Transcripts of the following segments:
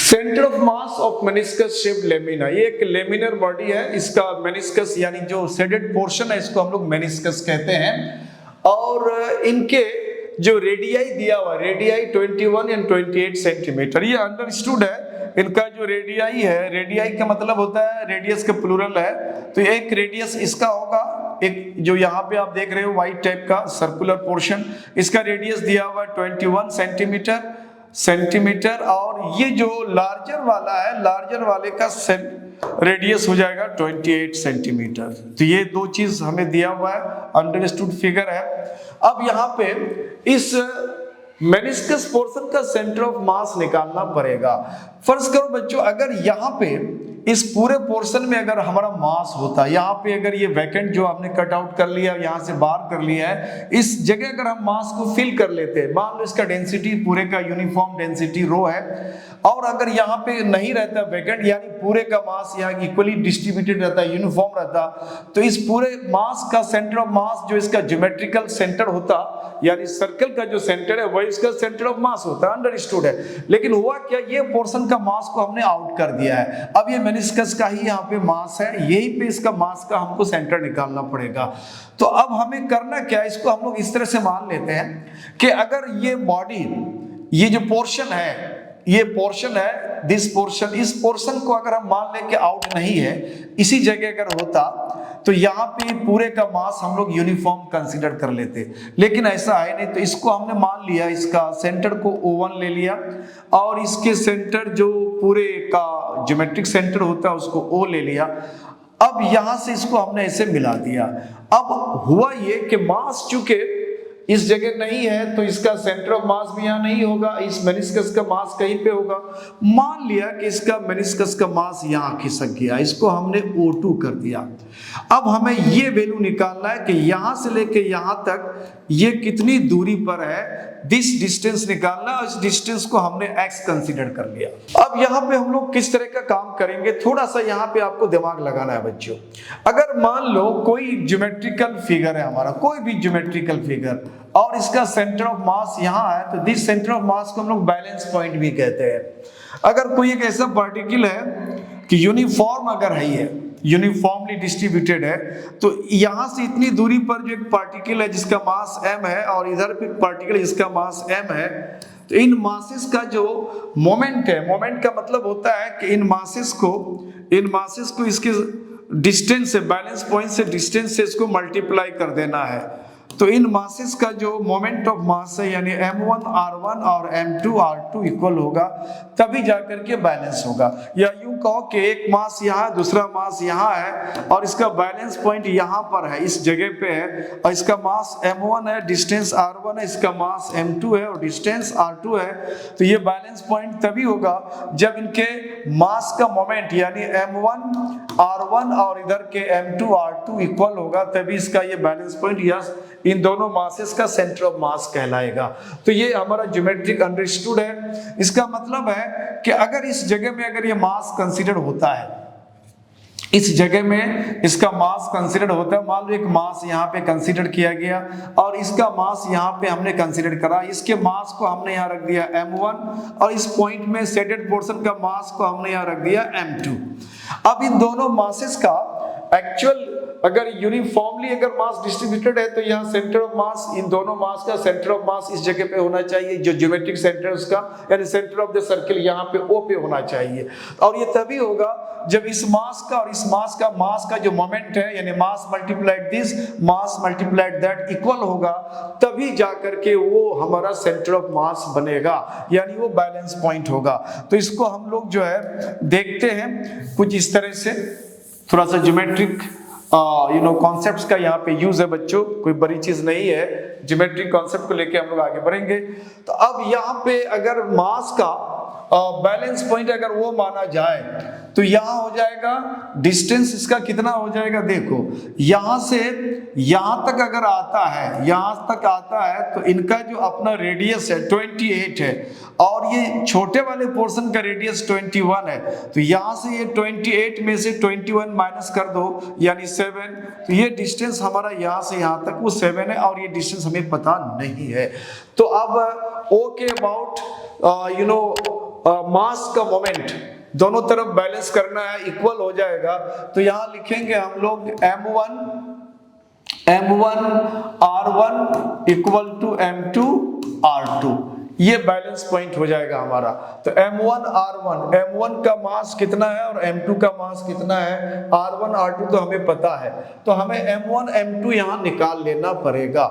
Centre of mass of meniscus shaped lamina, ये एक laminar body है। इसका मेनिस्कस यानी जो शेडेड पोर्शन है इसको हम लोग मेनिस्कस कहते हैं। और इनके जो रेडियाई दिया हुआ, रेडियाई 21 एंड 28 सेंटीमीटर, ये अंडरस्टूड है। इनका जो रेडियाई है, रेडियाई का मतलब होता है रेडियस का प्लूरल है, तो एक रेडियस इसका होगा, एक जो यहाँ पे आप देख रहे हो व्हाइट टाइप का सर्कुलर पोर्शन, इसका रेडियस दिया हुआ 21 सेंटीमीटर। और ये जो लार्जर वाला है, लार्जर वाले का रेडियस हो जाएगा 28 सेंटीमीटर। तो ये दो चीज हमें दिया हुआ है, अंडरस्टूड फिगर है। अब यहाँ पे इस मेनिस्कस पोर्शन का सेंटर ऑफ मास निकालना पड़ेगा। फर्ज करो बच्चों, अगर यहाँ पे इस पूरे पोर्शन में अगर हमारा मास होता, यहाँ पे अगर ये वैकेंट जो आपने कट आउट कर लिया, यहाँ से बाहर कर लिया है, इस जगह अगर हम मास को फिल कर लेते हैं, मान लो इसका डेंसिटी पूरे का यूनिफॉर्म डेंसिटी रो है, और अगर यहाँ पे नहीं रहता वैकेंट, यानी पूरे का मास यहाँ इक्वली डिस्ट्रीब्यूटेड रहता, यूनिफॉर्म रहता, तो इस पूरे मास का सेंटर ऑफ मास जो इसका ज्योमेट्रिकल सेंटर होता, यानी सर्कल का जो सेंटर है वही इसका सेंटर ऑफ मास होता है, अंडरस्टूड है। लेकिन हुआ क्या, ये पोर्शन का मास को हमने आउट कर दिया है। अब ये मेनिस्कस का ही यहाँ पे मास है, यही पे इसका मास का हमको सेंटर निकालना पड़ेगा। तो अब हमें करना क्या है, इसको हम लोग इस तरह से मान लेते हैं कि अगर ये बॉडी, ये जो पोर्शन है, ये पोर्शन है, दिस पोर्शन, इस पोर्शन को अगर हम मान लें कि आउट नहीं है, इसी जगह अगर होता, तो यहाँ पे पूरे का मास हम लोग यूनिफॉर्म कंसीडर कर लेते, लेकिन ऐसा है नहीं। तो इसको हमने मान लिया, इसका सेंटर को O1 ले लिया, और इसके सेंटर जो पूरे का ज्योमेट्रिक सेंटर होता है उसको O ले लिया। अब यहां से इसको हमने ऐसे मिला दिया। अब हुआ ये कि मास चूंकि इस जगह नहीं है, तो इसका सेंटर ऑफ मास भी यहाँ नहीं होगा, इस मेनिस्कस का मास कहीं पे होगा। मान लिया कि इसका मेनिस्कस का मास यहाँ खिसक गया, इसको हमने O2 कर दिया। अब हमें ये वैल्यू निकालना है कि यहाँ से लेके यहाँ तक ये कितनी दूरी पर है, दिस डिस्टेंस निकालना है, और इस डिस्टेंस को हमने x कंसीडर कर लिया। अब यहाँ पे हम लोग किस तरह का काम करेंगे, थोड़ा सा यहाँ पे आपको दिमाग लगाना है बच्चों। अगर मान लो कोई ज्योमेट्रिकल फिगर है हमारा, कोई भी ज्योमेट्रिकल फिगर, और इसका सेंटर ऑफ मास यहाँ है, तो दिस सेंटर ऑफ मास को हम लोग बैलेंस पॉइंट भी कहते हैं। अगर कोई एक ऐसा पार्टिकल है कि यूनिफॉर्म अगर है, ये यूनिफॉर्मली डिस्ट्रीब्यूटेड है, तो यहां से इतनी दूरी पर जो एक पार्टिकल है जिसका मास m है, और इधर भी पार्टिकल जिसका मास m है, तो इन मासेस का जो मोमेंट है, मोमेंट का मतलब होता है कि इन मासेस को इसके डिस्टेंस से, बैलेंस पॉइंट से डिस्टेंस से इसको मल्टीप्लाई कर देना है। तो इन मासेस का जो मोमेंट ऑफ मास है, यानी m1 r1 और m2 r2 इक्वल होगा, तभी जाकर के बैलेंस होगा। या यूं कहो कि एक मास यहाँ, दूसरा मास यहाँ है, और इसका बैलेंस पॉइंट यहाँ पर है, इस जगह पे है, और इसका मास m1 है, डिस्टेंस r1 है, इसका मास m2 है और डिस्टेंस r2 है। तो ये बैलेंस पॉइंट तभी होगा जब इनके मास का मोमेंट यानी m1 r1 और इधर के m2 r2 इक्वल होगा, तभी इसका ये बैलेंस पॉइंट या इन दोनों मासेस का सेंटर ऑफ मास कहलाएगा। तो ये हमारा ज्योमेट्रिक अंडरस्टूड है। इसका मतलब है कि अगर इस जगह में अगर ये मास कंसीडर होता है, इस जगह में इसका मास कंसीडर होता है, मान लो एक मास यहाँ पे कंसीडर किया गया और इसका मास यहाँ पे हमने कंसीडर करा, इसके मास को हमने यहाँ रख दिया m1, और इस पॉइंट में शेडेड पोर्शन का मास को हमने यहाँ रख दिया m2। अब इन दोनों मासेस का एक्चुअल अगर यूनिफॉर्मली अगर मास डिस्ट्रीब्यूटेड है, तो यहाँ सेंटर ऑफ मास, इन दोनों मास का सेंटर ऑफ मास इस जगह पे होना चाहिए, जो ज्योमेट्रिक सेंटर उसका यानी सेंटर ऑफ द सर्किल यहाँ पे O पे होना चाहिए। और ये तभी होगा जब इस मास का और इस मास का जो मोमेंट है, यानी mass multiplied this, mass multiplied that equal होगा, तभी जाकर के वो हमारा सेंटर ऑफ मास बनेगा, यानी वो बैलेंस पॉइंट होगा। तो इसको हम लोग जो है देखते हैं कुछ इस तरह से, थोड़ा सा ज्योमेट्रिक कॉन्सेप्ट्स का यहाँ पे यूज है बच्चों, कोई बड़ी चीज नहीं है, ज्योमेट्रिक कॉन्सेप्ट को लेके हम लोग आगे बढ़ेंगे। तो अब यहाँ पे अगर मास का बैलेंस पॉइंट अगर वो माना जाए, तो यहाँ हो जाएगा डिस्टेंस इसका कितना हो जाएगा, देखो यहाँ से यहाँ तक अगर आता है, यहाँ तक आता है, तो इनका जो अपना रेडियस है 28 है, और ये छोटे वाले पोर्शन का रेडियस 21 है। तो यहाँ से ये 28 में से 21 माइनस कर दो, यानी 7। तो ये डिस्टेंस हमारा यहाँ से यहाँ तक वो 7 है, और ये डिस्टेंस हमें पता नहीं है। तो अब O के अबाउट मास का मोमेंट दोनों तरफ बैलेंस करना है, इक्वल हो जाएगा, तो यहां लिखेंगे हम लोग M1 R1 equal to M2 R2, ये बैलेंस पॉइंट हो जाएगा हमारा। तो M1 R1, M1 का मास कितना है और M2 का मास कितना है, R1 R2 तो हमें पता है, तो हमें M1 M2 यहां निकाल लेना पड़ेगा।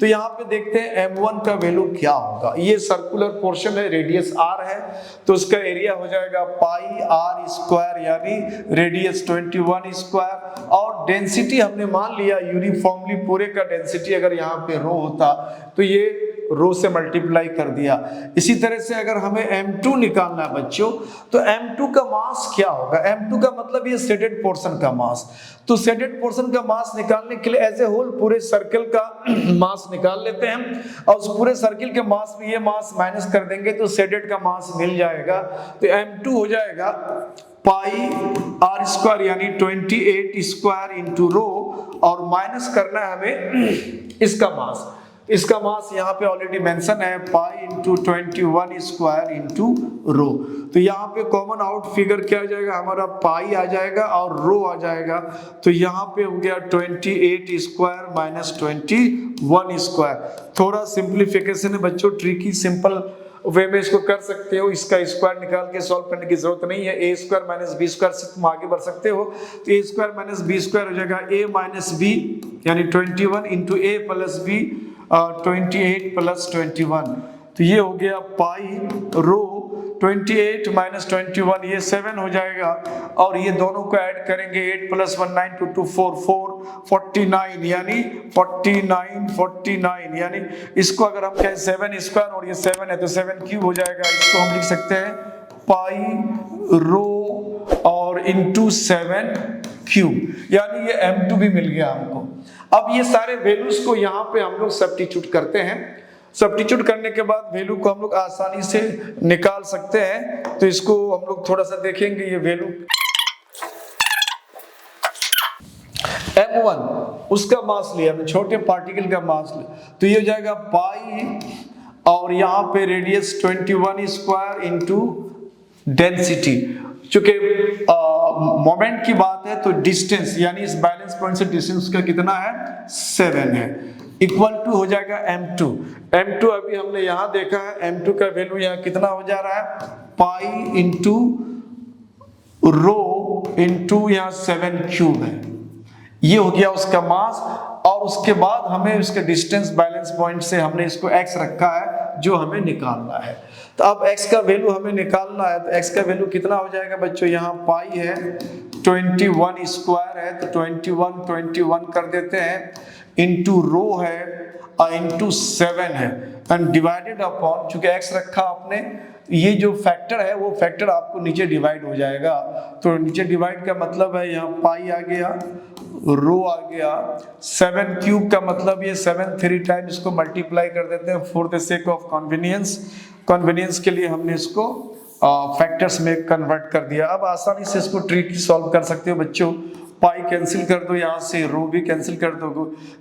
तो यहाँ पे देखते हैं M1 का वैल्यू क्या होगा। ये सर्कुलर पोर्शन है, रेडियस R है, तो उसका एरिया हो जाएगा पाई R स्क्वायर यानी रेडियस 21 स्क्वायर, और डेंसिटी हमने मान लिया यूनिफॉर्मली पूरे का डेंसिटी अगर यहाँ पे रो होता तो ये रो से मल्टीप्लाई कर दिया। इसी तरह से अगर हमें M2 निकालना है बच्चों, तो M2 का मास क्या होगा, M2 का मतलब ये शेडेड पोर्शन का मास, तो शेडेड पोर्शन का मास निकालने के लिए एज ए होल पूरे सर्कल का मास निकाल लेते हैं, और उस पूरे सर्कल के मास में ये मास माइनस कर देंगे तो शेडेड का मास मिल जाएगा। तो M2 हो जाएगा पाई R स्क्वायर यानी 28 स्क्वायर इंटू रो, और माइनस करना है हमें इसका मास। इसका मास यहाँ पे ऑलरेडी मेंशन है, pi into 21 square into rho. तो यहाँ पे कॉमन आउट फिगर क्या आ जाएगा हमारा, पाई आ जाएगा और रो आ जाएगा। तो यहाँ पे हो गया 28 स्क्वायर माइनस 21 स्क्वायर। थोड़ा सिंप्लीफिकेशन है बच्चों, ट्रिकी सिंपल वे में इसको कर सकते हो, इसका स्क्वायर निकाल के सॉल्व करने की जरूरत नहीं है। ए स्क्वायर माइनस बी स्क्वायर से तुम आगे बढ़ सकते हो, तो ए स्क्वायर माइनस बी स्क्वायर हो जाएगा ए माइनस बी यानी 21 इंटू ए प्लस बी 28 प्लस 21। तो ये हो गया पाई रो 28 माइनस 21, ये 7 हो जाएगा, और ये दोनों को ऐड करेंगे 8 प्लस 1 9 2 2 4 49 यानी 49 यानी इसको अगर हम कहें 7 स्क्वायर और ये 7 है तो 7 क्यूब हो जाएगा। इसको हम लिख सकते हैं पाई रो और इंटू 7 क्यूब, यानी ये M2 भी मिल गया हमको। अब ये सारे वैल्यूज को यहाँ पे हम लोग सब्स्टिट्यूट करते हैं। सब्स्टिट्यूट करने के बाद वैल्यू को हम लोग आसानी से निकाल सकते हैं। तो इसको हम लोग थोड़ा सा देखेंगे, ये वैल्यू M1 उसका मास लिया, छोटे पार्टिकल का मास लिया, तो ये हो जाएगा पाई और यहाँ पे रेडियस 21 स्क्वायर इंटू डेंसिटी। चूंकि मोमेंट की बात है तो डिस्टेंस यानी इस बैलेंस पॉइंट से डिस्टेंस का कितना है 7 है, इक्वल टू हो जाएगा M2। M2 अभी हमने यहाँ देखा है, M2 का वैल्यू यहाँ कितना हो जा रहा है, पाई इंटू रो इंटू यहाँ 7 क्यूब है, ये हो गया उसका मास। और उसके बाद हमें उसके डिस्टेंस बैलेंस पॉइंट से हमने इसको x रखा है जो हमें निकालना है। तो अब x का वैल्यू हमें निकालना है, तो x का वैल्यू कितना हो जाएगा बच्चों, यहाँ पाई है 21 स्क्वायर है तो 21 कर देते हैं, इंटू रो है इंटू 7 है, एंड डिवाइडेड अपॉन, चूंकि x रखा आपने, ये जो फैक्टर है वो फैक्टर आपको नीचे डिवाइड हो जाएगा। तो नीचे डिवाइड का मतलब है यहाँ पाई आ गया, रो आ गया, 7 क्यूब का मतलब ये 7 3 टाइम इसको मल्टीप्लाई कर देते हैं for the sake of convenience के लिए हमने इसको फैक्टर्स में कन्वर्ट कर दिया। अब आसानी से इसको ट्रिक सॉल्व कर सकते हो बच्चों। पाई कैंसिल कर दो, यहाँ से रो भी कैंसिल कर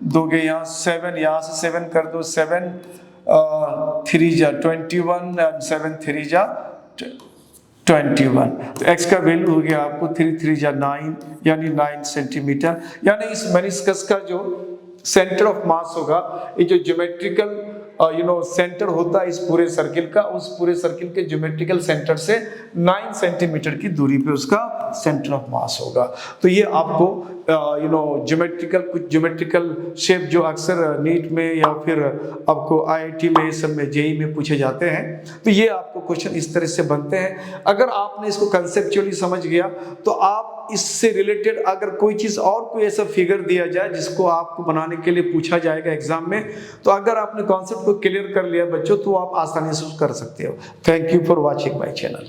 दोगे, यहाँ 7 यहाँ से 7 कर दो, 7 3 जा 21 एंड 7 3 जा 21। तो x का वैल्यू हो गया आपको 3 3 जा 9 यानी 9 सेंटीमीटर। यानी इस मेनिस्कस का जो सेंटर ऑफ मास होगा, ये जो ज्योमेट्रिकल सेंटर होता है इस पूरे सर्किल का, उस पूरे सर्किल के ज्योमेट्रिकल सेंटर से 9 सेंटीमीटर की दूरी पे उसका सेंटर ऑफ मास होगा। तो ये आपको कुछ ज्योमेट्रिकल शेप जो अक्सर नीट में या फिर आपको IIT में, सब में, JEE में पूछे जाते हैं, तो ये आपको क्वेश्चन इस तरह से बनते हैं। अगर आपने इसको कंसेप्चुअली समझ गया तो आप इससे रिलेटेड अगर कोई चीज़ और कोई ऐसा फिगर दिया जाए जिसको आपको बनाने के लिए पूछा जाएगा एग्जाम में, तो अगर आपने कॉन्सेप्ट को क्लियर कर लिया बच्चों तो आप आसानी से कर सकते हो। Thank you for watching my channel.